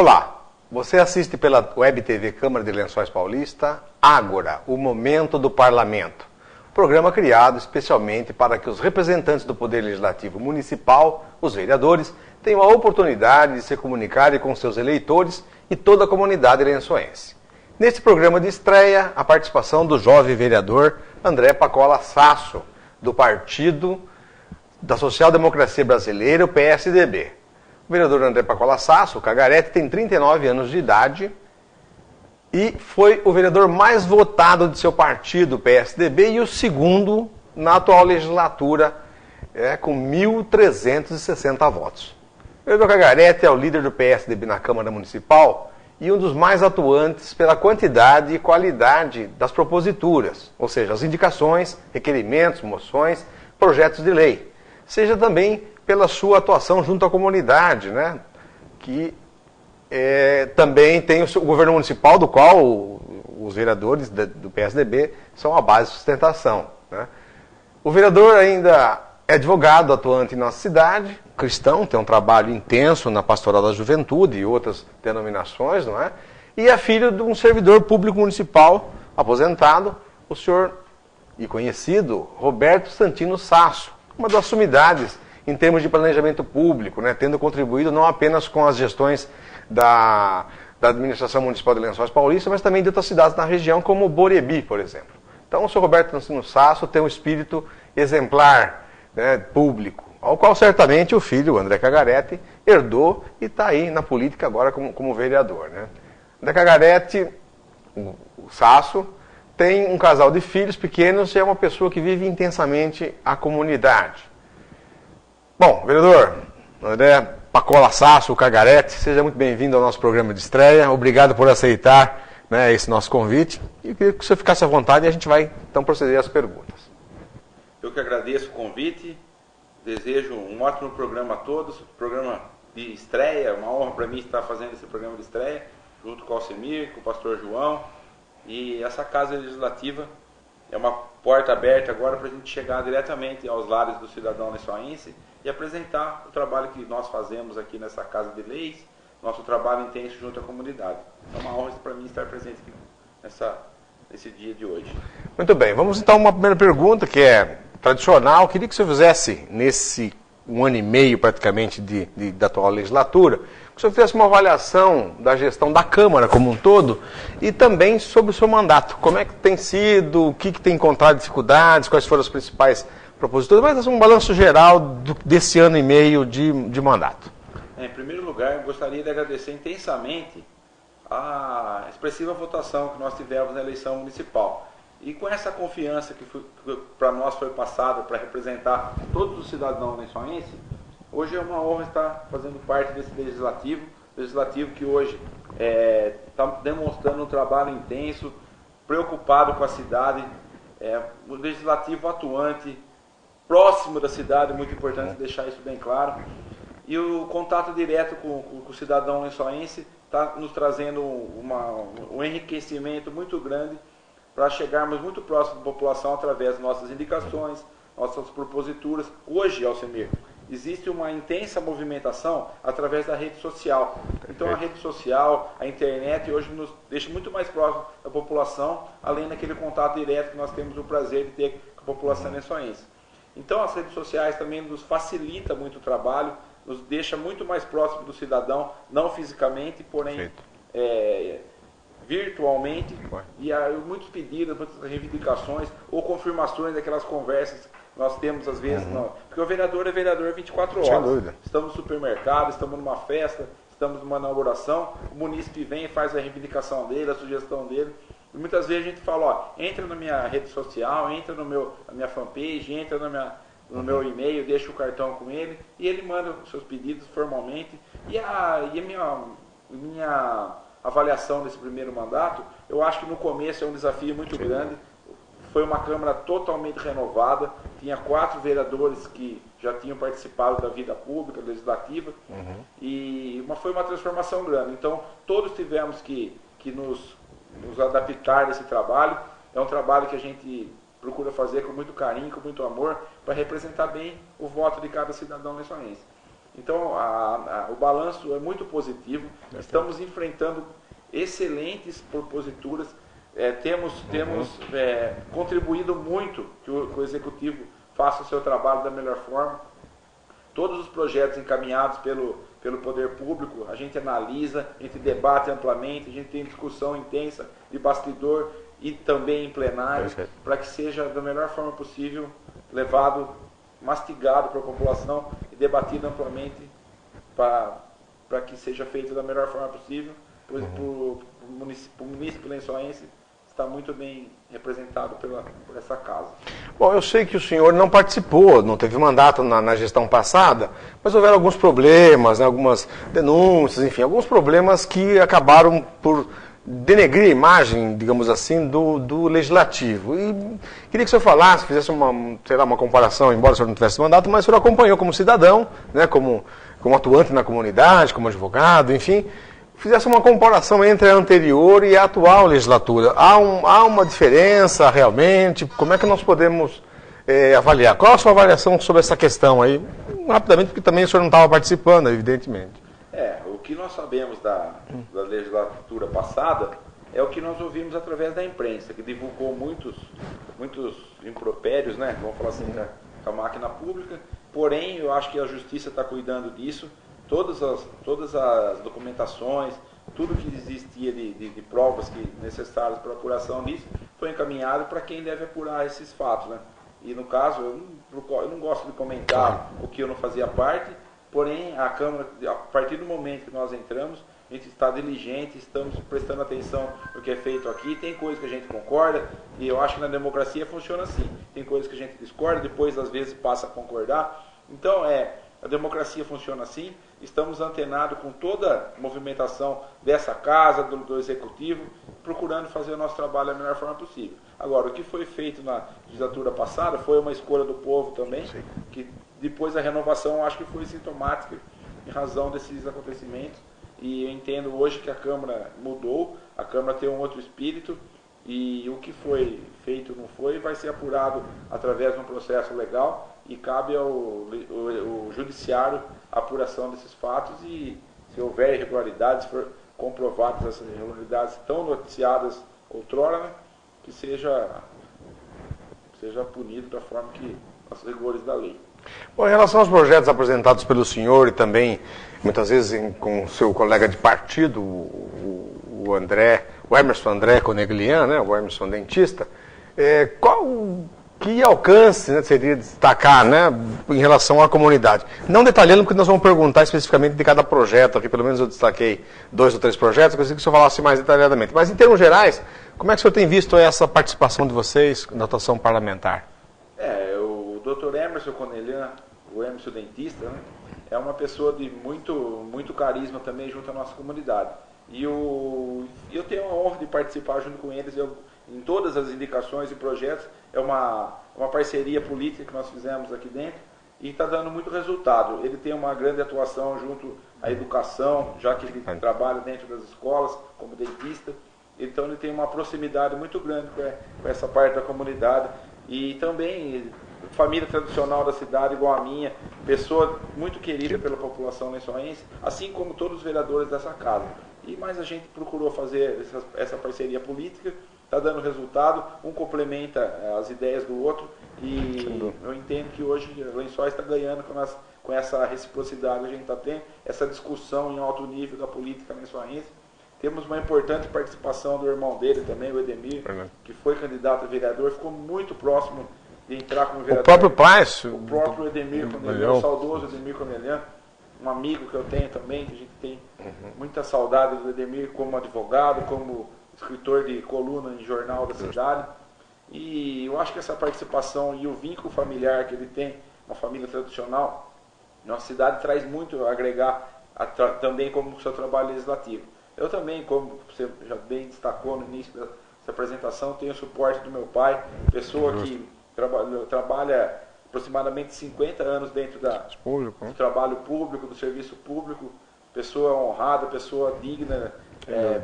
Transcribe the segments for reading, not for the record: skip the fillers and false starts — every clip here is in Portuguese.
Olá, você assiste pela Web TV Câmara de Lençóis Paulista, Ágora, o Momento do Parlamento. Programa criado especialmente para que os representantes do Poder Legislativo Municipal, os vereadores, tenham a oportunidade de se comunicarem com seus eleitores e toda a comunidade lençoense. Neste programa de estreia, a participação do jovem vereador André Pacola Sasso, do Partido da Social Democracia Brasileira, o PSDB. O vereador André Pacola Sasso, o Cagarete, tem 39 anos de idade e foi o vereador mais votado de seu partido, o PSDB, e o segundo na atual legislatura, com 1.360 votos. O vereador Cagarete é o líder do PSDB na Câmara Municipal e um dos mais atuantes pela quantidade e qualidade das proposituras, ou seja, as indicações, requerimentos, moções, projetos de lei. Seja também pela sua atuação junto à comunidade, né? Que também tem o governo municipal, do qual os vereadores do PSDB são a base de sustentação, né? O vereador ainda é advogado atuante em nossa cidade, cristão, tem um trabalho intenso na pastoral da juventude e outras denominações, não é? E é filho de um servidor público municipal aposentado, o senhor e conhecido Roberto Santino Sasso, uma das sumidades em termos de planejamento público, né, tendo contribuído não apenas com as gestões da administração municipal de Lençóis Paulista, mas também de outras cidades na região, como Borebi, por exemplo. Então, o senhor Roberto Santino Sasso tem um espírito exemplar, né, público, ao qual certamente o filho, o André Cagarete, herdou e está aí na política agora como vereador, né? André Cagarete, o Sasso, tem um casal de filhos pequenos e é uma pessoa que vive intensamente a comunidade. Bom, vereador André Pacola Sasso, o Cagarete, seja muito bem-vindo ao nosso programa de estreia. Obrigado por aceitar, né, esse nosso convite. E eu queria que o senhor ficasse à vontade e a gente vai então proceder às perguntas. Eu que agradeço o convite, desejo um ótimo programa a todos, programa de estreia, uma honra para mim estar fazendo esse programa de estreia, junto com o Alcemir, com o pastor João, e essa Casa Legislativa é uma porta aberta agora para a gente chegar diretamente aos lares do cidadão lençoense e apresentar o trabalho que nós fazemos aqui nessa Casa de Leis, nosso trabalho intenso junto à comunidade. É uma honra para mim estar presente aqui nesse dia de hoje. Muito bem, vamos então a uma primeira pergunta que é tradicional. Queria que o senhor fizesse, nesse 1 ano e meio praticamente da atual legislatura, que o senhor fizesse uma avaliação da gestão da Câmara como um todo e também sobre o seu mandato. Como é que tem sido, o que tem encontrado dificuldades, quais foram as principais proposituras, mas um balanço geral desse ano e meio de mandato. Em primeiro lugar, eu gostaria de agradecer intensamente a expressiva votação que nós tivemos na eleição municipal. E com essa confiança que para nós foi passada para representar todos os cidadãos lençoenses, hoje é uma honra estar fazendo parte desse legislativo que hoje está demonstrando um trabalho intenso, preocupado com a cidade, um legislativo atuante, próximo da cidade, muito importante deixar isso bem claro. E o contato direto com o cidadão lençoense está nos trazendo um enriquecimento muito grande para chegarmos muito próximo da população através de nossas indicações, nossas proposituras. Hoje, Alcemir, existe uma intensa movimentação através da rede social. Então a rede social, a internet, hoje nos deixa muito mais próximo da população, além daquele contato direto que nós temos o prazer de ter com a população lençoense. Então as redes sociais também nos facilitam muito o trabalho, nos deixa muito mais próximo do cidadão, não fisicamente, porém virtualmente, e há muitos pedidos, muitas reivindicações ou confirmações daquelas conversas que nós temos às vezes, porque o vereador é vereador 24 horas. Sem dúvida. Estamos no supermercado, estamos numa festa, estamos numa inauguração, o munícipe vem e faz a reivindicação dele, a sugestão dele, e muitas vezes a gente fala, entra na minha rede social, entra na minha fanpage, entra no meu e-mail, deixa o cartão com ele, e ele manda os seus pedidos formalmente, e a minha avaliação desse primeiro mandato, eu acho que no começo é um desafio muito grande. Foi uma Câmara totalmente renovada, tinha 4 vereadores que já tinham participado da vida pública, legislativa, foi uma transformação grande. Então, todos tivemos que nos adaptar a esse trabalho. É um trabalho que a gente procura fazer com muito carinho, com muito amor, para representar bem o voto de cada cidadão lençoense. Então, o balanço é muito positivo. Estamos enfrentando excelentes proposituras. Temos contribuído muito que o Executivo faça o seu trabalho da melhor forma. Todos os projetos encaminhados pelo Poder Público, a gente analisa, a gente debate amplamente, a gente tem discussão intensa de bastidor e também em plenário, para que seja da melhor forma possível levado, mastigado para a população e debatido amplamente para que seja feito da melhor forma possível, pois o município lençoense está muito bem representado por essa casa. Bom, eu sei que o senhor não participou, não teve mandato na gestão passada, mas houveram alguns problemas, né, algumas denúncias, enfim, alguns problemas que acabaram por denegrir a imagem, digamos assim, do legislativo. E queria que o senhor falasse, fizesse uma comparação, embora o senhor não tivesse mandato, mas o senhor acompanhou como cidadão, né, como atuante na comunidade, como advogado, enfim, fizesse uma comparação entre a anterior e a atual legislatura. Há uma diferença realmente? Como é que nós podemos avaliar? Qual a sua avaliação sobre essa questão aí? Rapidamente, porque também o senhor não estava participando, evidentemente. O que nós sabemos da legislatura passada é o que nós ouvimos através da imprensa, que divulgou muitos impropérios, né? Vamos falar assim, com a máquina pública. Porém, eu acho que a justiça está cuidando disso. Todas as documentações, tudo que existia de provas necessárias para a apuração disso, foi encaminhado para quem deve apurar esses fatos, né? E no caso, eu não gosto de comentar o que eu não fazia parte, porém a Câmara, a partir do momento que nós entramos, a gente está diligente, estamos prestando atenção no que é feito aqui, tem coisas que a gente concorda, e eu acho que na democracia funciona assim, tem coisas que a gente discorda, depois às vezes passa a concordar, então a democracia funciona assim, estamos antenados com toda a movimentação dessa casa, do Executivo, procurando fazer o nosso trabalho da melhor forma possível. Agora, o que foi feito na legislatura passada foi uma escolha do povo também, que depois a renovação acho que foi sintomática em razão desses acontecimentos, e eu entendo hoje que a Câmara mudou, a Câmara tem um outro espírito, e o que foi feito não foi, vai ser apurado através de um processo legal, e cabe ao judiciário a apuração desses fatos, e se houver irregularidades, se for comprovadas essas irregularidades tão noticiadas outrora, né, que seja punido da forma que os rigores da lei. Bom, em relação aos projetos apresentados pelo senhor e também, muitas vezes, com o seu colega de partido, o Emerson André Coneglian, né, o Emerson dentista, que alcance, né, seria destacar, né, em relação à comunidade? Não detalhando, porque nós vamos perguntar especificamente de cada projeto aqui, pelo menos eu destaquei 2 ou 3 projetos, eu gostaria que o senhor falasse mais detalhadamente. Mas, em termos gerais, como é que o senhor tem visto essa participação de vocês na atuação parlamentar? O Dr. Emerson Coneglian, o Emerson dentista, né, é uma pessoa de muito carisma também junto à nossa comunidade. E eu tenho a honra de participar junto com eles em todas as indicações e projetos. É uma parceria política que nós fizemos aqui dentro e está dando muito resultado. Ele tem uma grande atuação junto à educação, já que ele trabalha dentro das escolas como dentista. Então ele tem uma proximidade muito grande com essa parte da comunidade. E também família tradicional da cidade igual a minha, pessoa muito querida pela população lençoense, assim como todos os vereadores dessa casa. Mas a gente procurou fazer essa parceria política, está dando resultado, um complementa as ideias do outro, e eu entendo que hoje Lençóis está ganhando com essa reciprocidade que a gente está tendo, essa discussão em alto nível da política lençoense. Temos uma importante participação do irmão dele também, o Edemir, que foi candidato a vereador, ficou muito próximo de entrar como vereador. O próprio Paz? O próprio Edemir Coneglian, o saudoso Edemir Coneglian, um amigo que eu tenho também, que a gente tem muita saudade do Edemir como advogado, como escritor de coluna em jornal da cidade. E eu acho que essa participação e o vínculo familiar que ele tem, uma família tradicional, nossa cidade traz muito a agregar também como o seu trabalho legislativo. Eu também, como você já bem destacou no início dessa apresentação, tenho o suporte do meu pai, pessoa que trabalha aproximadamente 50 anos dentro do trabalho público, do serviço público, pessoa honrada, pessoa digna,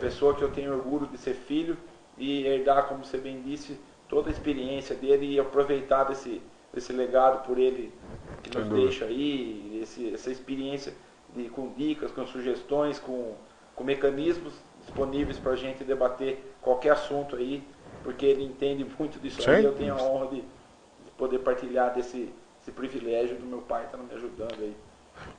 pessoa que eu tenho orgulho de ser filho e herdar, como você bem disse, toda a experiência dele e aproveitar desse legado por ele que nos deixa aí, essa experiência com dicas, com sugestões, com mecanismos disponíveis para a gente debater qualquer assunto aí, porque ele entende muito disso Sim. aí. Eu tenho a honra de poder partilhar desse privilégio do meu pai estar me ajudando aí.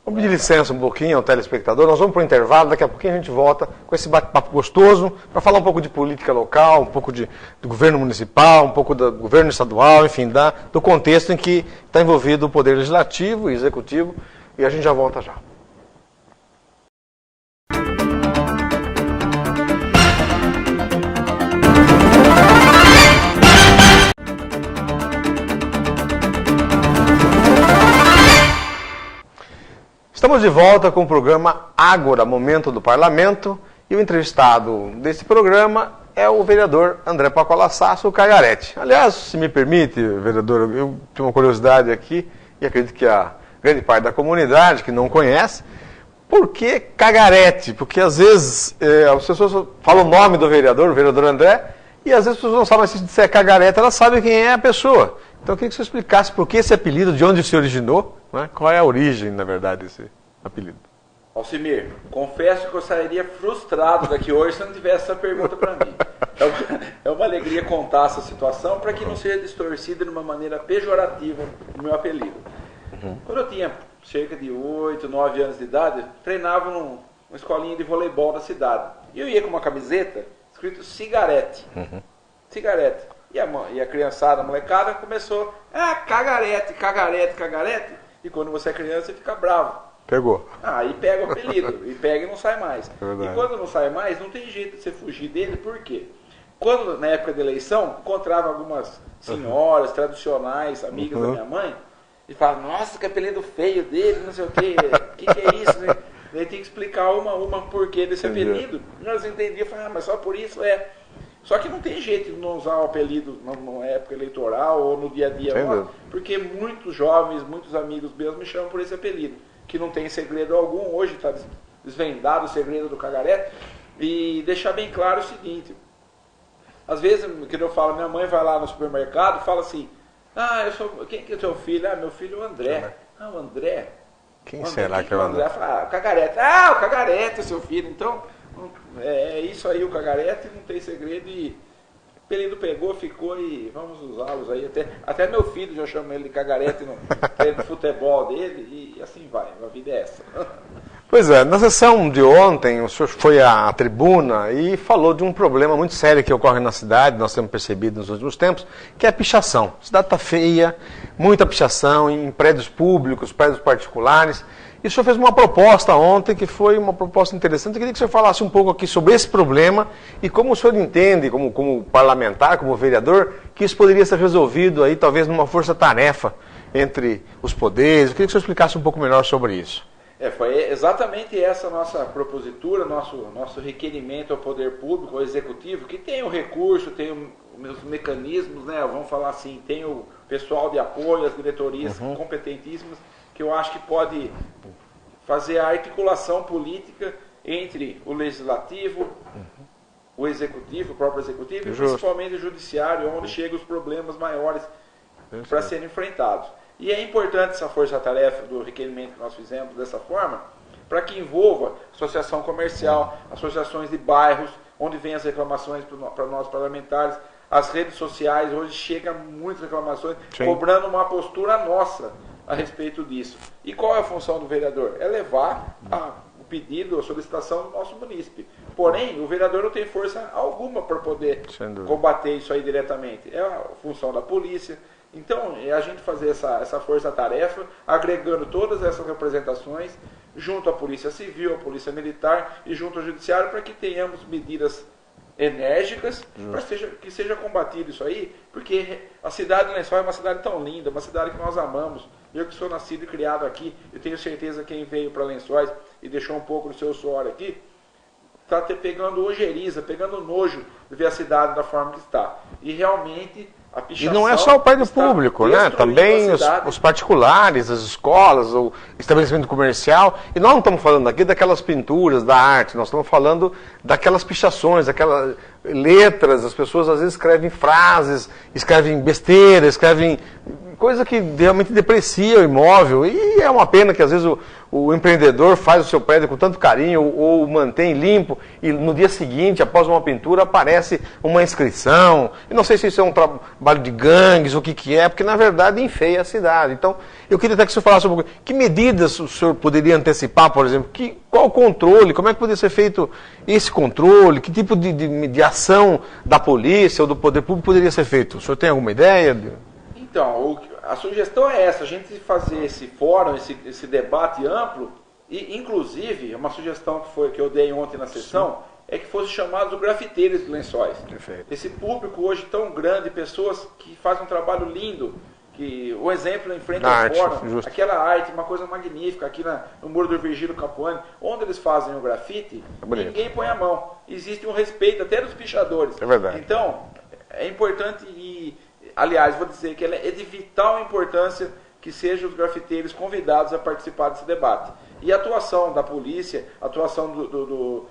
Vamos pedir licença um pouquinho ao telespectador, nós vamos para o intervalo, daqui a pouquinho a gente volta com esse bate-papo gostoso para falar um pouco de política local, um pouco do governo municipal, um pouco do governo estadual, enfim, do contexto em que está envolvido o poder legislativo e executivo, e a gente já volta já. Estamos de volta com o programa Ágora, Momento do Parlamento, e o entrevistado desse programa é o vereador André Pacola Sasso Cagarete. Aliás, se me permite, vereador, eu tenho uma curiosidade aqui, e acredito que a grande parte da comunidade que não conhece, por que Cagarete? Porque às vezes as pessoas falam o nome do vereador, o vereador André, e às vezes as pessoas não sabem se é Cagarete, elas sabem quem é a pessoa. Então eu queria que você explicasse por que esse apelido, de onde se originou, né? Qual é a origem, na verdade, desse apelido. Alcimir, confesso que eu sairia frustrado daqui hoje se não tivesse essa pergunta para mim. É uma alegria contar essa situação para que não seja distorcida de uma maneira pejorativa o meu apelido. Quando eu tinha cerca de 8, 9 anos de idade, treinava numa escolinha de voleibol da cidade. E eu ia com uma camiseta escrito cigarete. Cigarete. E a criançada, a molecada, começou, cagarete, cagarete, cagarete. E quando você é criança, você fica bravo. Pegou. Aí pega o apelido, e pega e não sai mais. É e quando não sai mais, não tem jeito de você fugir dele, por quê? Quando, na época da eleição, encontrava algumas senhoras tradicionais, amigas da minha mãe, e falavam, nossa, que apelido feio dele, não sei o quê, que é isso, né? Daí tem que explicar uma porquê desse apelido. E elas entendiam, falavam, mas só por isso é... Só que não tem jeito de não usar o apelido na época eleitoral ou no dia a dia, porque muitos jovens, muitos amigos meus me chamam por esse apelido, que não tem segredo algum. Hoje está desvendado o segredo do Cagarete. E deixar bem claro o seguinte, às vezes, que eu falo, minha mãe vai lá no supermercado e fala assim, quem que é o teu filho? Meu filho é o André. O André? Quem será que é o André? Fala, o Cagarete. O Cagarete é seu filho. Então, é isso aí, o Cagarete, não tem segredo. E o apelido pegou, ficou, e vamos usá-los aí. Até meu filho já chama ele de Cagarete no treino de futebol dele, e assim vai, a vida é essa. Pois é, na sessão de ontem, o senhor foi à tribuna e falou de um problema muito sério que ocorre na cidade, nós temos percebido nos últimos tempos, que é a pichação. A cidade está feia, muita pichação em prédios públicos, prédios particulares. E o senhor fez uma proposta ontem, que foi uma proposta interessante. Eu queria que o senhor falasse um pouco aqui sobre esse problema e como o senhor entende, como parlamentar, como vereador, que isso poderia ser resolvido aí, talvez numa força-tarefa entre os poderes. Eu queria que o senhor explicasse um pouco melhor sobre isso. Foi exatamente essa nossa propositura, nosso requerimento ao poder público, ao executivo, que tem o recurso, tem os mecanismos, né? Vamos falar assim, tem o pessoal de apoio, as diretorias competentíssimas, que eu acho que pode fazer a articulação política entre o legislativo, o executivo, o próprio executivo, e principalmente o judiciário, onde chegam os problemas maiores para serem enfrentados. E é importante essa força-tarefa do requerimento que nós fizemos dessa forma, para que envolva associação comercial, associações de bairros, onde vem as reclamações para nós parlamentares, as redes sociais, hoje chegam muitas reclamações, cobrando uma postura nossa a respeito disso. E qual é a função do vereador? É levar o pedido, a solicitação do nosso munícipe. Porém, o vereador não tem força alguma para poder combater isso aí diretamente. É a função da polícia. Então, é a gente fazer essa força-tarefa, agregando todas essas representações, junto à Polícia Civil, à Polícia Militar e junto ao Judiciário, para que tenhamos medidas enérgicas, para que seja combatido isso aí, porque a cidade de Lençóis é uma cidade tão linda, uma cidade que nós amamos. Eu que sou nascido e criado aqui, eu tenho certeza que quem veio para Lençóis e deixou um pouco do seu suor aqui, está pegando ojeriza, pegando nojo de ver a cidade da forma que está. E realmente... E não é só o prédio público, né? Também os particulares, as escolas, o estabelecimento comercial. E nós não estamos falando aqui daquelas pinturas da arte, nós estamos falando daquelas pichações, letras, as pessoas às vezes escrevem frases, escrevem besteira, escrevem coisa que realmente deprecia o imóvel, e é uma pena que às vezes o empreendedor faz o seu prédio com tanto carinho ou mantém limpo e no dia seguinte, após uma pintura, aparece uma inscrição. Eu não sei se isso é um trabalho de gangues ou o que é, porque na verdade enfeia a cidade. Então, eu queria até que o senhor falasse um pouco, que medidas o senhor poderia antecipar, por exemplo, qual o controle, como é que poderia ser feito esse controle, que tipo de ação da polícia ou do poder público poderia ser feito? O senhor tem alguma ideia? Então, a sugestão é essa, a gente fazer esse fórum, esse debate amplo, e inclusive, uma sugestão que eu dei ontem na sessão, é que fosse chamado grafiteiros de Lençóis. Perfeito. Esse público hoje tão grande, pessoas que fazem um trabalho lindo, que o exemplo em frente ao fórum, justo. Aquela arte, uma coisa magnífica, aqui no muro do Virgílio Capuani, onde eles fazem o grafite, ninguém põe a mão. Existe um respeito até dos pichadores. É verdade. Então, é importante aliás, vou dizer que ela é de vital importância que sejam os grafiteiros convidados a participar desse debate. E a atuação da polícia, a atuação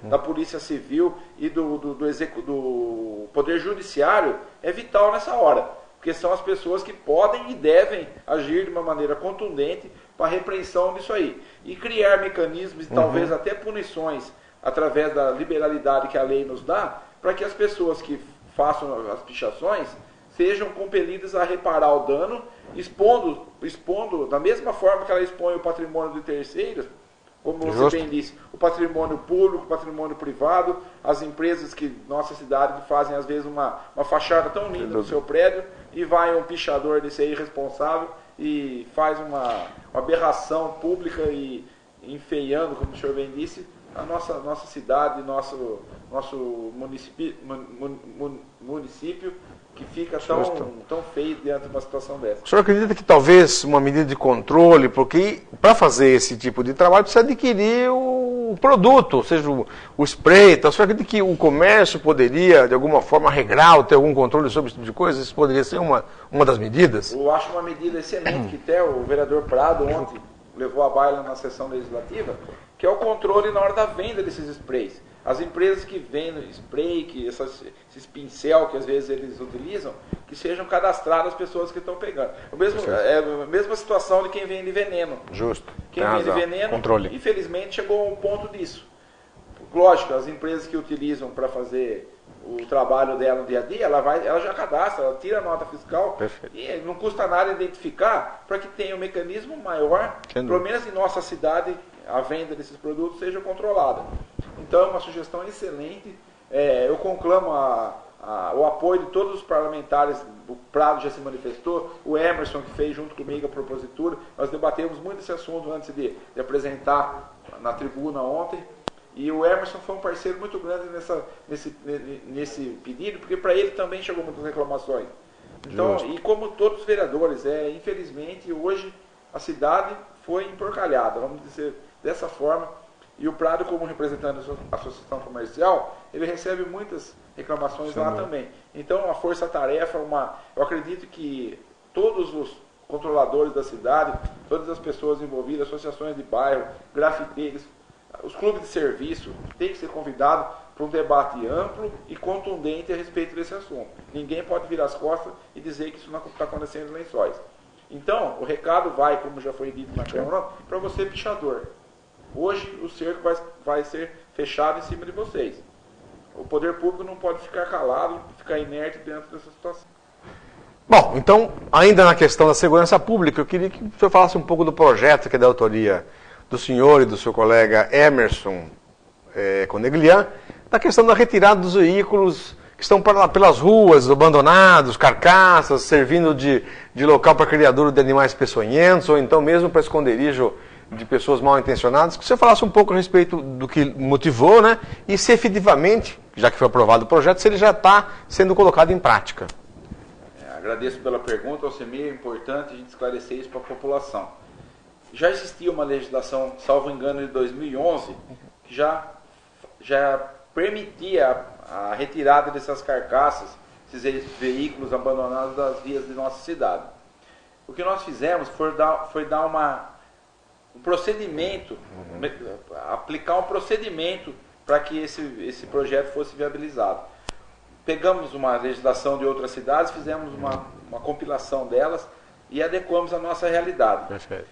da Polícia Civil e do Poder Judiciário é vital nessa hora, porque são as pessoas que podem e devem agir de uma maneira contundente para a repreensão disso aí. E criar mecanismos e talvez até punições através da liberalidade que a lei nos dá, para que as pessoas que façam as pichações sejam compelidas a reparar o dano, expondo da mesma forma que ela expõe o patrimônio de terceiros, como você bem disse, o patrimônio público, o patrimônio privado, as empresas que nossa cidade fazem às vezes uma fachada tão linda no seu prédio, e vai um pichador desse aí irresponsável e faz uma aberração pública e enfeiando, como o senhor bem disse, a nossa cidade, nosso município, que fica tão feio diante de uma situação dessa. O senhor acredita que talvez uma medida de controle, porque para fazer esse tipo de trabalho precisa adquirir o produto, ou seja, o spray, então, o senhor acredita que o comércio poderia, de alguma forma, regrar ou ter algum controle sobre esse tipo de coisa? Isso poderia ser uma das medidas? Eu acho uma medida excelente, que até o vereador Prado ontem levou a baila na sessão legislativa, que é o controle na hora da venda desses sprays. As empresas que vendem spray, esses pincel que às vezes eles utilizam, que sejam cadastradas as pessoas que estão pegando. É a mesma situação de quem vende veneno. Justo. Quem vende veneno, controle. Infelizmente, chegou a um ponto disso. Lógico, as empresas que utilizam para fazer o trabalho dela no dia a dia, ela já cadastra, ela tira a nota fiscal. Perfeito. E não custa nada identificar para que tenha um mecanismo maior, pelo menos em nossa cidade, a venda desses produtos seja controlada. Então, é uma sugestão excelente. Eu conclamo o apoio de todos os parlamentares. O Prado já se manifestou, o Emerson, que fez junto comigo a propositura. Nós debatemos muito esse assunto antes de apresentar na tribuna ontem. E o Emerson foi um parceiro muito grande nesse pedido, porque para ele também chegou muitas reclamações. Então, e como todos os vereadores, infelizmente, hoje a cidade foi emporcalhada, vamos dizer dessa forma. E o Prado, como representante da Associação Comercial, ele recebe muitas reclamações lá também. Então, a força-tarefa, eu acredito que todos os controladores da cidade, todas as pessoas envolvidas, associações de bairro, grafiteiros, os clubes de serviço, têm que ser convidados para um debate amplo e contundente a respeito desse assunto. Ninguém pode virar as costas e dizer que isso não está acontecendo em Lençóis. Então, o recado vai, como já foi dito na Câmara, para você, pichador. Hoje o cerco vai ser fechado em cima de vocês. O poder público não pode ficar calado, ficar inerte dentro dessa situação. Bom, então, ainda na questão da segurança pública, eu queria que o senhor falasse um pouco do projeto que é da autoria do senhor e do seu colega Emerson Coneglian, da questão da retirada dos veículos que estão pelas ruas, abandonados, carcaças, servindo de local para criadouro de animais peçonhentos, ou então mesmo para esconderijo de pessoas mal intencionadas. Que você falasse um pouco a respeito do que motivou, né? E se efetivamente, já que foi aprovado o projeto, se ele já está sendo colocado em prática. Agradeço pela pergunta, Alcemir. É importante a gente esclarecer isso para a população. Já existia uma legislação, salvo engano, de 2011, que já permitia a retirada dessas carcaças, esses veículos abandonados das vias de nossa cidade. O que nós fizemos foi dar um procedimento, aplicar um procedimento para que esse projeto fosse viabilizado. pegamos uma legislação de outras cidades, fizemos uma compilação delas e adequamos à nossa realidade. Perfeito.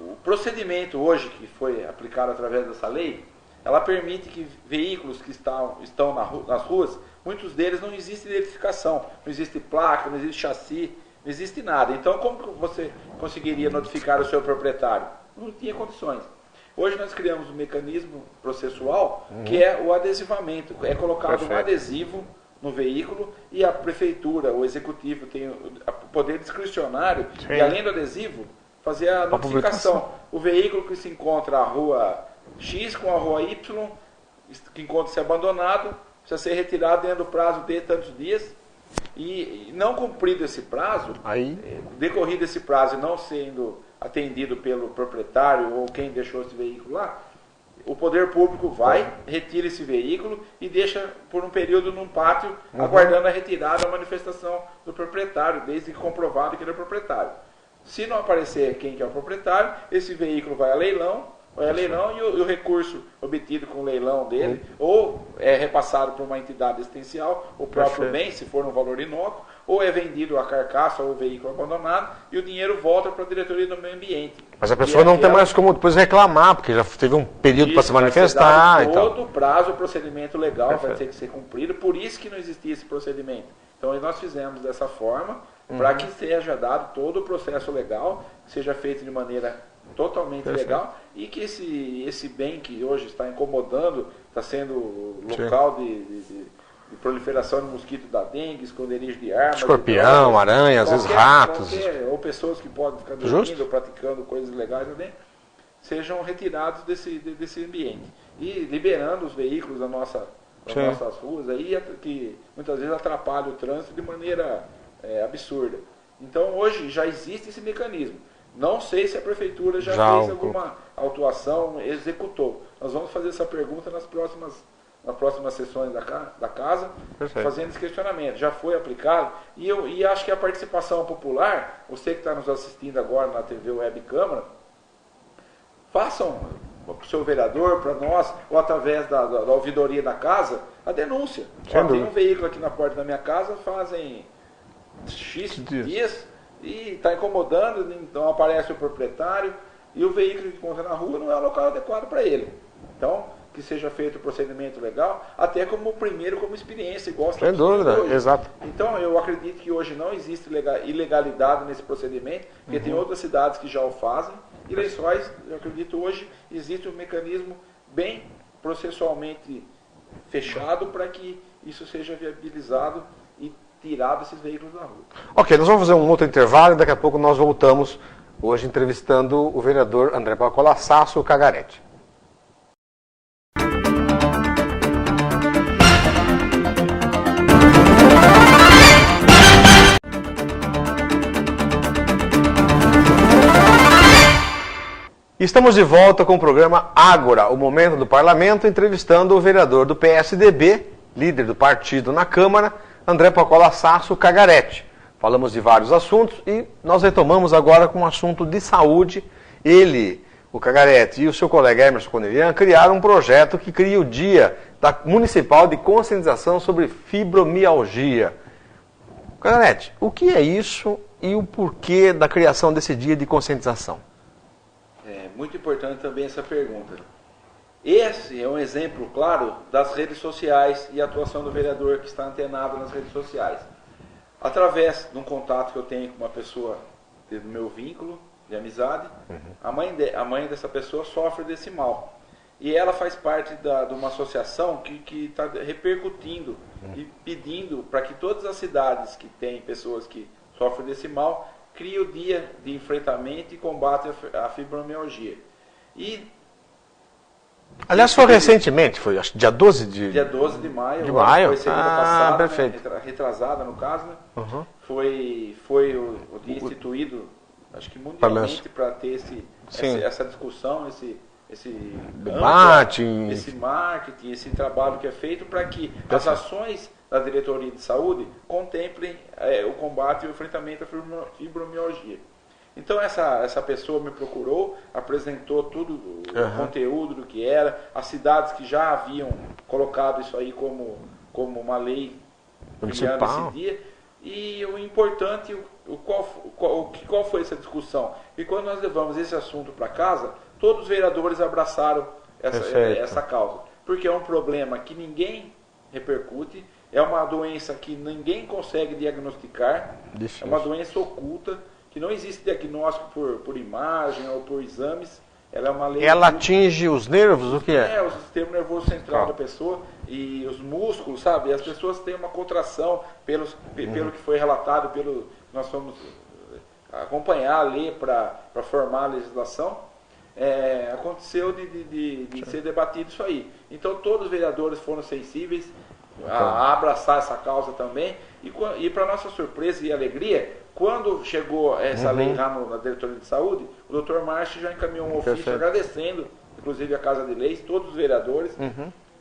O procedimento hoje que foi aplicado através dessa lei, ela permite que veículos que estão nas ruas, muitos deles não existe identificação, não existe placa, não existe chassi, não existe nada. Então, como você conseguiria notificar o seu proprietário? Não tinha condições. Hoje nós criamos um mecanismo processual que é o adesivamento. É colocado um adesivo no veículo e a prefeitura, o executivo tem o poder discricionário e além do adesivo, fazer a notificação. O veículo que se encontra a rua X com a rua Y, que encontra-se abandonado, precisa ser retirado dentro do prazo de tantos dias. E não cumprido esse prazo, decorrido esse prazo e não sendo atendido pelo proprietário ou quem deixou esse veículo lá, o poder público vai, retira esse veículo e deixa por um período num pátio, aguardando a retirada, a manifestação do proprietário, desde que comprovado que ele é proprietário. Se não aparecer quem que é o proprietário, esse veículo vai a leilão e o recurso obtido com o leilão dele, ou é repassado por uma entidade existencial, o próprio bem, se for no valor inócuo, ou é vendido a carcaça ou o veículo abandonado, e o dinheiro volta para a diretoria do meio ambiente. Mas a pessoa não tem mais como depois reclamar, porque já teve um período para se manifestar. Todo o prazo, o procedimento legal vai ter que ser cumprido, por isso que não existia esse procedimento. Então nós fizemos dessa forma, para que seja dado todo o processo legal, seja feito de maneira totalmente legal, e que esse bem que hoje está incomodando, está sendo local de proliferação de mosquito da dengue, esconderijo de armas, escorpião, aranha, às vezes ratos, ou pessoas que podem ficar dormindo ou praticando coisas ilegais também, sejam retirados desse ambiente e liberando os veículos das nossas ruas aí, que muitas vezes atrapalham o trânsito de maneira absurda. Então hoje já existe esse mecanismo. Não sei se a prefeitura já fez alguma autuação, executou. Nós vamos fazer essa pergunta nas próximas sessões da casa, fazendo esse questionamento. Já foi aplicado? E acho que a participação popular, você que está nos assistindo agora na TV Web Câmara, façam para o seu vereador, para nós, ou através da ouvidoria da casa, a denúncia. Tem um veículo aqui na porta da minha casa, fazem X dias e está incomodando, então aparece o proprietário e o veículo que encontra na rua não é o local adequado para ele. Então, que seja feito o procedimento legal, até como experiência, igual sem dúvida, exato. Então, eu acredito que hoje não existe ilegalidade nesse procedimento, porque tem outras cidades que já o fazem, e Lençóis, eu acredito hoje, existe um mecanismo bem processualmente fechado para que isso seja viabilizado e tirado esses veículos da rua. Ok, nós vamos fazer um outro intervalo e daqui a pouco nós voltamos, hoje entrevistando o vereador André Pacola Sasso Cagarete. Estamos de volta com o programa Ágora, o Momento do Parlamento, entrevistando o vereador do PSDB, líder do partido na Câmara, André Pacola Sasso Cagarete. Falamos de vários assuntos e nós retomamos agora com um assunto de saúde. Ele, o Cagarete e o seu colega Emerson Conelian criaram um projeto que cria o Dia Municipal de Conscientização sobre Fibromialgia. Cagarete, o que é isso e o porquê da criação desse dia de conscientização? É muito importante também essa pergunta. Esse é um exemplo claro das redes sociais e a atuação do vereador que está antenado nas redes sociais. Através de um contato que eu tenho com uma pessoa do meu vínculo de amizade, a mãe dessa pessoa sofre desse mal. E ela faz parte de uma associação que está repercutindo e pedindo para que todas as cidades que têm pessoas que sofrem desse mal criem o dia de enfrentamento e combate à fibromialgia. Aliás, foi recentemente, foi acho, dia 12 de... Dia 12 de maio. De maio? Foi segunda passada, perfeito. Né, retrasada no caso, né? Foi o dia instituído, acho que mundialmente, para ter essa discussão, esse debate, esse marketing, esse trabalho que é feito para que as ações da diretoria de saúde contemplem o combate e o enfrentamento à fibromialgia. Então essa pessoa me procurou, apresentou tudo o conteúdo do que era, as cidades que já haviam colocado isso aí como uma lei criando esse dia. E o importante, qual foi essa discussão? E quando nós levamos esse assunto para casa, todos os vereadores abraçaram essa causa. Porque é um problema que ninguém repercute, é uma doença que ninguém consegue diagnosticar, é uma doença oculta, que não existe diagnóstico por imagem ou por exames. Ela atinge os nervos, o que é? O sistema nervoso central da pessoa e os músculos, sabe? As pessoas têm uma contração pelo que foi relatado, nós fomos acompanhar, ler para formar a legislação. Aconteceu de ser debatido isso aí. Então todos os vereadores foram sensíveis a abraçar essa causa também. E para nossa surpresa e alegria, quando chegou essa lei lá na Diretoria de Saúde, o Dr. Márcio já encaminhou um ofício agradecendo, inclusive a Casa de Leis, todos os vereadores,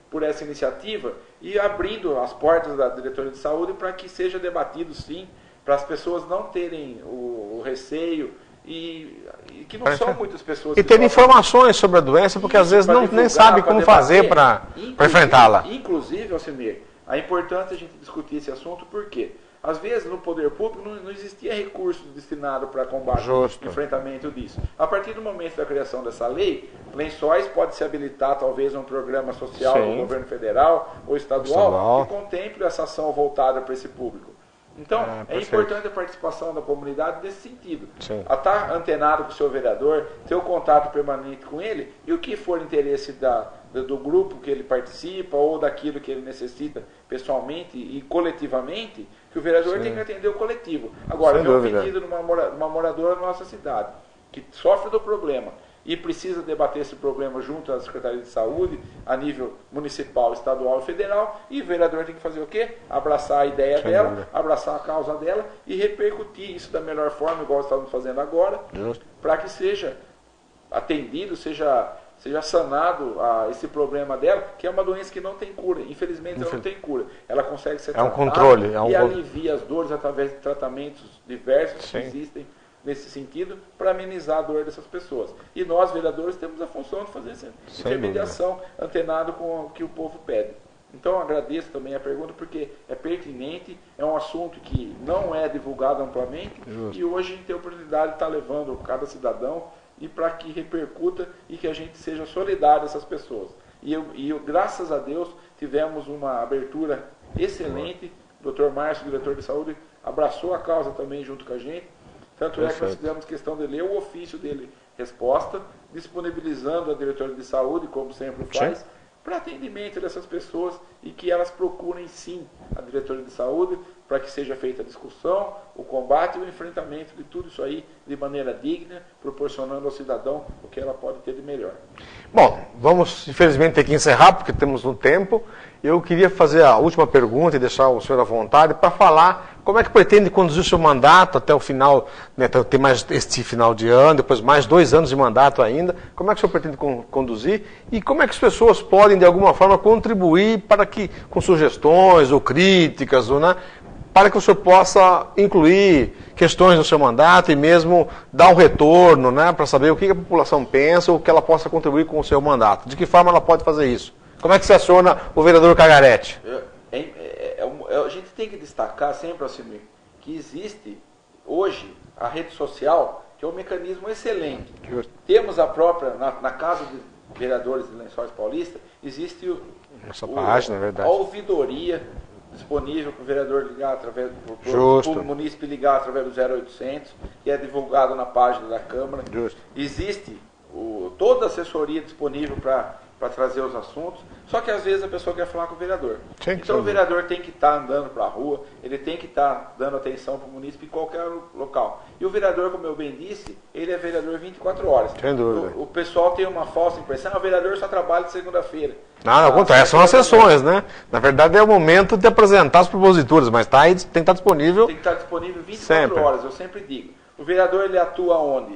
por essa iniciativa e abrindo as portas da Diretoria de Saúde para que seja debatido sim, para as pessoas não terem o receio e que não são muitas pessoas. E ter informações sobre a doença, porque às vezes nem sabe como fazer para enfrentá-la. Inclusive, Alcimir, é importante a gente discutir esse assunto porque às vezes, no poder público, não existia recurso destinado para combate e enfrentamento disso. A partir do momento da criação dessa lei, Lençóis pode se habilitar, talvez, a um programa social do governo federal ou estadual que contemple essa ação voltada para esse público. Então, é importante a participação da comunidade nesse sentido. A estar antenado com o seu vereador, ter o contato permanente com ele e o que for interesse do grupo que ele participa ou daquilo que ele necessita pessoalmente e coletivamente, que o vereador tem que atender o coletivo. Agora, tem um pedido de uma moradora da nossa cidade que sofre do problema e precisa debater esse problema junto à Secretaria de Saúde, a nível municipal, estadual e federal, e o vereador tem que fazer o quê? Abraçar a ideia dela, abraçar a causa dela e repercutir isso da melhor forma, igual estamos fazendo agora, para que seja atendido, seja sanado esse problema dela, que é uma doença que não tem cura. Infelizmente, ela não tem cura. Ela consegue ser tratada controle, e alivia as dores através de tratamentos diversos que existem nesse sentido para amenizar a dor dessas pessoas. E nós, vereadores, temos a função de fazer essa intermediação antenado com o que o povo pede. Então, agradeço também a pergunta, porque é pertinente, é um assunto que não é divulgado amplamente e hoje a gente tem a oportunidade de estar levando cada cidadão e para que repercuta e que a gente seja solidário a essas pessoas. E graças a Deus, tivemos uma abertura excelente. O Dr. Márcio, diretor de saúde, abraçou a causa também junto com a gente. Tanto é que nós fizemos questão de ler o ofício dele, resposta, disponibilizando a diretoria de saúde, como sempre faz, para atendimento dessas pessoas e que elas procurem sim a diretoria de saúde para que seja feita a discussão, o combate e o enfrentamento de tudo isso aí de maneira digna, proporcionando ao cidadão o que ela pode ter de melhor. Bom, vamos infelizmente ter que encerrar porque temos um tempo. Eu queria fazer a última pergunta e deixar o senhor à vontade para falar como é que pretende conduzir o seu mandato até o final, né, ter mais este final de ano, depois mais 2 anos de mandato ainda. Como é que o senhor pretende conduzir e como é que as pessoas podem, de alguma forma, contribuir para que, com sugestões ou críticas, ou, né, para que o senhor possa incluir questões no seu mandato e mesmo dar um retorno, né, para saber o que a população pensa ou que ela possa contribuir com o seu mandato. De que forma ela pode fazer isso? Como é que se aciona o vereador Cagarete? A gente tem que destacar sempre, Alcimir, que existe hoje a rede social, que é um mecanismo excelente. Temos a própria, na Casa de Vereadores de Lençóis Paulista, existe página, é verdade, a ouvidoria disponível para o vereador ligar através do munícipe ligar através do 0800, que é divulgado na página da Câmara. Existe toda a assessoria disponível para trazer os assuntos, só que às vezes a pessoa quer falar com o vereador. Então o vereador tem que estar andando para a rua, ele tem que estar dando atenção para o munícipe em qualquer local. E o vereador, como eu bem disse, ele é vereador 24 horas. Sem dúvida. O pessoal tem uma falsa impressão, o vereador só trabalha de segunda-feira. Não, ao contrário, são as sessões, né? Na verdade é o momento de apresentar as proposituras, mas tem que estar disponível. Tem que estar disponível 24 horas, eu sempre digo. O vereador, ele atua onde?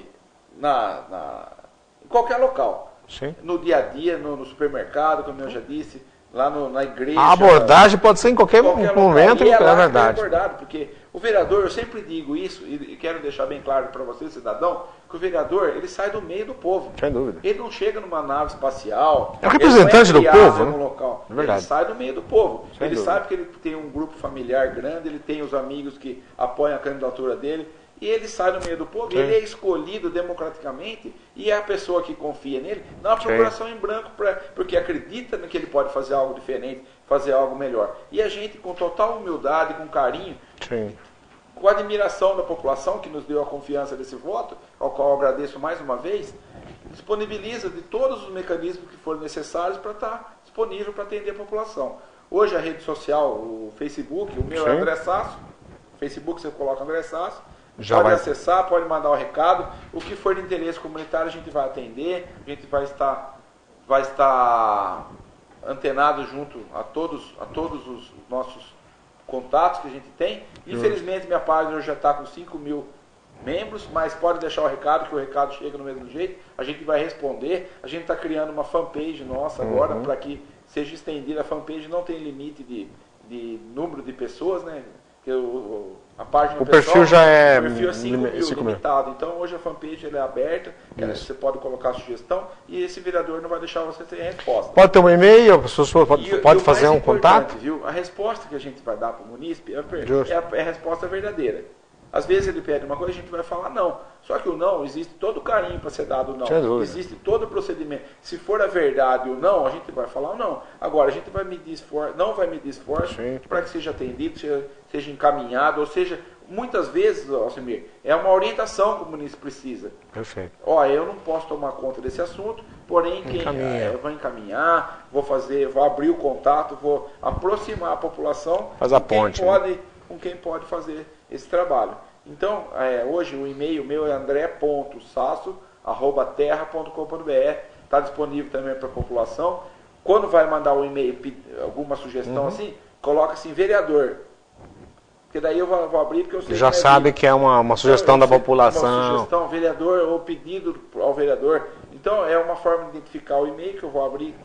Em qualquer local. Sim. No dia a dia, no supermercado, como eu já disse, lá na igreja. A abordagem pode ser em qualquer momento, é verdade. Abordado, porque O vereador, eu sempre digo isso, e quero deixar bem claro para você, cidadão, que o vereador, ele sai do meio do povo. Sem dúvida. Ele não chega numa nave espacial. É o representante do povo, né? Local. É verdade. Ele sai do meio do povo. Sem ele dúvida. sabe que ele tem um grupo familiar grande, ele tem os amigos que apoiam a candidatura dele, e ele sai do meio do povo, e ele é escolhido democraticamente, e é a pessoa que confia nele, dá uma procuração em branco, porque acredita que ele pode fazer algo diferente, fazer algo melhor. E a gente, com total humildade, com carinho, com a admiração da população que nos deu a confiança desse voto, ao qual eu agradeço mais uma vez, disponibiliza de todos os mecanismos que forem necessários para estar disponível para atender a população. Hoje a rede social, o Facebook, o meu é André Sasso, o Facebook você coloca André Sasso, pode acessar, pode mandar o recado, o que for de interesse comunitário a gente vai atender, a gente vai estar antenado junto a todos os nossos contatos que a gente tem. Infelizmente minha página hoje já está com 5 mil membros, mas pode deixar o recado, que o recado chega do mesmo jeito, a gente vai responder. A gente está criando uma fanpage nossa agora, para que seja estendida. A fanpage não tem limite de número de pessoas, né? A página o perfil já é, o perfil é 5 mil, limitado. Então hoje a fanpage ela é aberta, você pode colocar sugestão e esse vereador não vai deixar você ter resposta. Pode ter um e-mail, a pessoa pode fazer um contato? Viu? A resposta que a gente vai dar para o munícipe é a resposta verdadeira. Às vezes ele pede uma coisa, a gente vai falar não. Só que o não, existe todo o carinho para ser dado o não. Existe todo o procedimento. Se for a verdade o não, a gente vai falar o não. Agora, a gente vai medir esforço, não vai medir esforço para que seja atendido, seja encaminhado, ou seja, muitas vezes, Alcimir, é uma orientação que o munícipe precisa. Perfeito. Eu não posso tomar conta desse assunto, porém eu vou encaminhar, vou abrir o contato, vou aproximar a população com quem pode fazer esse trabalho. Então, hoje o e-mail meu é andré.sasso@terra.com.br, está disponível também para a população. Quando vai mandar o e-mail, alguma sugestão assim, coloca assim, vereador. Porque daí eu vou abrir, porque eu sei já que sabe que é uma sugestão da população. Uma sugestão, vereador, ou pedido ao vereador. Então, é uma forma de identificar o e-mail que eu vou abrir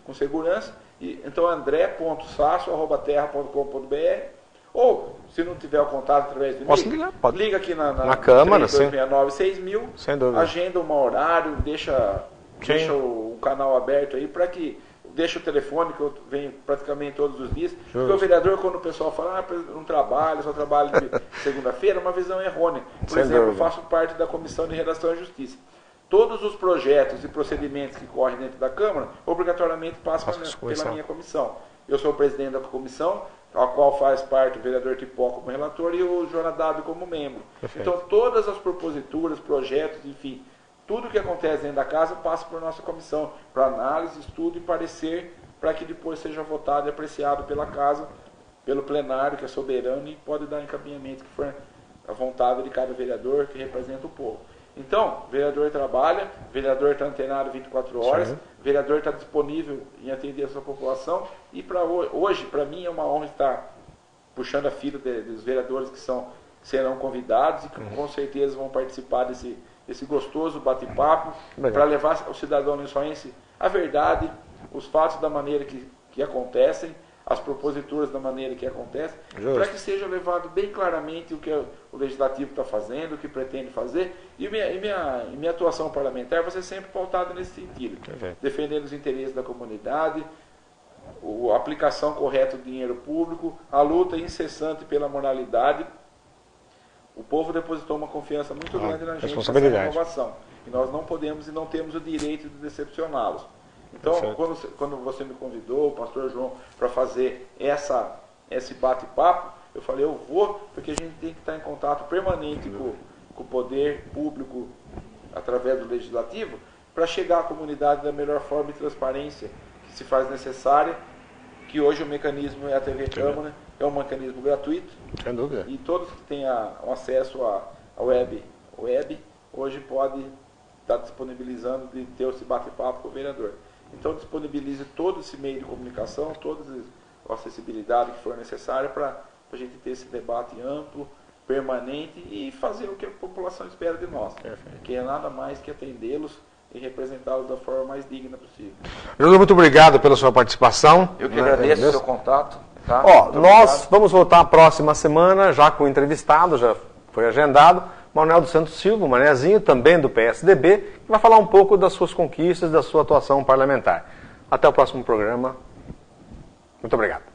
com segurança. Então, andré.sasso@terra.com.br. Ou, se não tiver o contato através do e-mail, liga aqui na Câmara, 3269-6000, sem dúvida. agenda um horário, deixa o canal aberto aí para que deixa o telefone, que eu venho praticamente todos os dias. Porque o vereador, quando o pessoal fala, não trabalho, só trabalho de segunda-feira, é uma visão errônea. Por exemplo, eu faço parte da Comissão de Redação e Justiça. Todos os projetos e procedimentos que correm dentro da Câmara, obrigatoriamente passam pela minha comissão. Eu sou o presidente da comissão, a qual faz parte o vereador Tipó como relator e o Jonadab como membro. Perfeito. Então, todas as proposituras, projetos, enfim, tudo que acontece dentro da casa passa por nossa comissão, para análise, estudo e parecer, para que depois seja votado e apreciado pela casa, pelo plenário, que é soberano e pode dar encaminhamento que for a vontade de cada vereador que representa o povo. Então, o vereador trabalha, o vereador está antenado 24 horas, o vereador está disponível em atender a sua população, e hoje, para mim, é uma honra estar puxando a fila dos vereadores que serão convidados e que com certeza vão participar desse gostoso bate-papo, para levar ao cidadão lençoense a verdade, os fatos da maneira que acontecem, as proposituras da maneira que acontece, para que seja levado bem claramente o que o Legislativo está fazendo, o que pretende fazer, e minha atuação parlamentar vai ser sempre pautada nesse sentido, defendendo os interesses da comunidade, a aplicação correta do dinheiro público, a luta incessante pela moralidade. O povo depositou uma confiança muito grande na gente nessa renovação, e nós não podemos e não temos o direito de decepcioná-los. Então, quando você me convidou, o pastor João, para fazer esse bate-papo, eu falei, eu vou, porque a gente tem que estar em contato permanente com o poder público, através do legislativo, para chegar à comunidade da melhor forma e transparência que se faz necessária, que hoje o mecanismo é a TV Câmara, é um mecanismo gratuito, sem dúvida. E todos que têm acesso à web, hoje pode estar disponibilizando de ter esse bate-papo com o vereador. Então, disponibilize todo esse meio de comunicação, toda a acessibilidade que for necessária para a gente ter esse debate amplo, permanente e fazer o que a população espera de nós, que é nada mais que atendê-los e representá-los da forma mais digna possível. Júlio, muito obrigado pela sua participação. Eu que agradeço o seu contato. Tá? Ó, nós vamos voltar a próxima semana, já com o entrevistado, já foi agendado, Manuel dos Santos Silva, o Manezinho, também do PSDB, que vai falar um pouco das suas conquistas, da sua atuação parlamentar. Até o próximo programa. Muito obrigado.